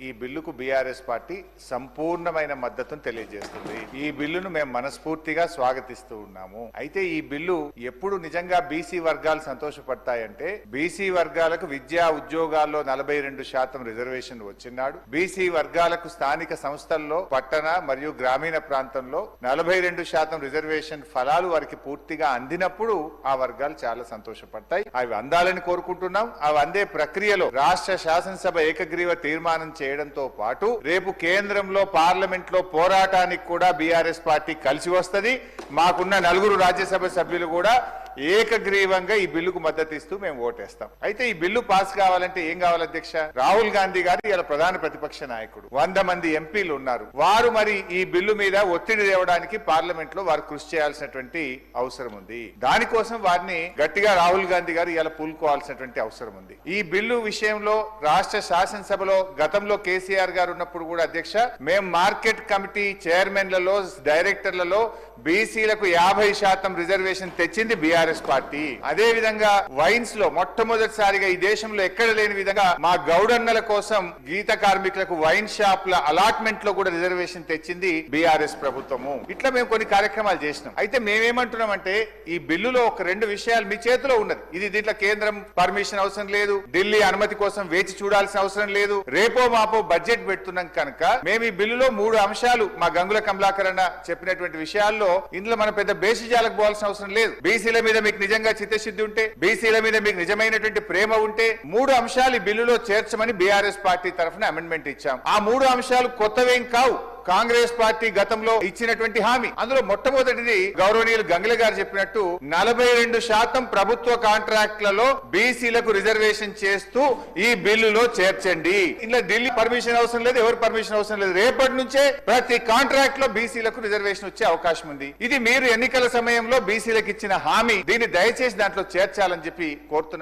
ఈ బిల్లుకు BRS party సంపూర్ణమైన మద్దతును తెలియజేస్తుంది. ఈ బిల్లును మేము మనస్ఫూర్తిగా స్వాగతిస్తూ ఉన్నాము. అయితే ఈ బిల్లు ఎప్పుడు నిజంగా బీసీ వర్గాలు సంతోషపడతాయంటే, బీసీ వర్గాలకు విద్యా ఉద్యోగాల్లో 42% రిజర్వేషన్ వచ్చినాడు. బీసీ వర్గాలకు స్థానిక సంస్థల్లో పట్టణ మరియు గ్రామీణ ప్రాంతంలో 42% రిజర్వేషన్ ఫలాలు వారికి పూర్తిగా అందినప్పుడు ఆ వర్గాలు చాలా సంతోషపడతాయి. అవి అందాలని కోరుకుంటున్నాం. అవి అందే ప్రక్రియలో రాష్ట్ర శాసనసభ ఏకగ్రీవ తీర్మానం చేయడంతో పాటు రేపు కేంద్రంలో పార్లమెంట్ లో పోరాటానికి కూడా బీఆర్ఎస్ పార్టీ కలిసి వస్తది. మాకున్న 4 రాజ్యసభ సభ్యులు కూడా ఏకగ్రీవంగా ఈ బిల్లుకు మద్దతు ఇస్తూ మేము ఓటేస్తాం. అయితే ఈ బిల్లు పాస్ కావాలంటే ఏం కావాలి అధ్యక్ష? రాహుల్ గాంధీ గారు ఇలా ప్రధాన ప్రతిపక్ష నాయకుడు, 100 మంది ఎంపీలు ఉన్నారు. వారు మరి ఈ బిల్లు మీద ఒత్తిడి తేవడానికి పార్లమెంట్ లో వారు కృషి చేయాల్సినటువంటి అవసరం ఉంది. దానికోసం వారిని గట్టిగా రాహుల్ గాంధీ గారు ఇలా పూనుకోవాల్సినటువంటి అవసరం ఉంది. ఈ బిల్లు విషయంలో రాష్ట్ర శాసనసభలో గతంలో కేసీఆర్ గారు ఉన్నప్పుడు కూడా అధ్యక్ష, మేము మార్కెట్ కమిటీ చైర్మన్లలో డైరెక్టర్లలో బీసీలకు 50% రిజర్వేషన్ తెచ్చింది బీఆర్ఎస్ పార్టీ. అదే విధంగా వైన్స్ లో మొట్టమొదటిసారిగా ఈ దేశంలో ఎక్కడ లేని విధంగా మా గౌడన్నల కోసం గీత కార్మికులకు వైన్ షాప్ల అలాట్మెంట్ లో కూడా రిజర్వేషన్ తెచ్చింది బీఆర్ఎస్ ప్రభుత్వము. ఇట్లా మేము కొన్ని కార్యక్రమాలు చేసినాం. అయితే మేమేమంటున్నామంటే, ఈ బిల్లులో ఒక 2 విషయాలు మీ చేతిలో ఉన్నది. ఇది దీంట్లో కేంద్రం పర్మిషన్ అవసరం లేదు, ఢిల్లీ అనుమతి కోసం వేచి చూడాల్సిన అవసరం లేదు. రేపో మాపో బడ్జెట్ పెడుతున్నాం కనుక మేము ఈ బిల్లులో 3 అంశాలు మా గంగుల కమలాకరణ చెప్పినటువంటి విషయాల్లో ఇందులో మన పెద్ద బేసిజాలకు పోవాల్సిన అవసరం లేదు. బీసీల మీద మీకు నిజంగా చిత్తశుద్ధి ఉంటే, బీసీల మీద మీకు నిజమైనటువంటి ప్రేమ ఉంటే 3 అంశాలు ఈ బిల్లులో చేర్చమని బీఆర్ఎస్ పార్టీ తరఫున అమెండ్మెంట్ ఇచ్చాం. ఆ 3 అంశాలు కొత్తవేం కావు, కాంగ్రెస్ పార్టీ గతంలో ఇచ్చినటువంటి హామీ. అందులో మొట్టమొదటిది గౌరవనీయులు గంగుల గారు చెప్పినట్టు 42% ప్రభుత్వ కాంట్రాక్ట్లలో బీసీలకు రిజర్వేషన్ చేస్తూ ఈ బిల్లులో చేర్చండి. ఇలా ఢిల్లీ పర్మిషన్ అవసరం లేదు, ఎవరు పర్మిషన్ అవసరం లేదు. రేపటి నుంచే ప్రతి కాంట్రాక్ట్ లో బీసీలకు రిజర్వేషన్ వచ్చే అవకాశం ఉంది. ఇది మీరు ఎన్నికల సమయంలో బీసీలకు ఇచ్చిన హామీ. దీన్ని దయచేసి దాంట్లో చేర్చాలని చెప్పి కోరుతున్నాం.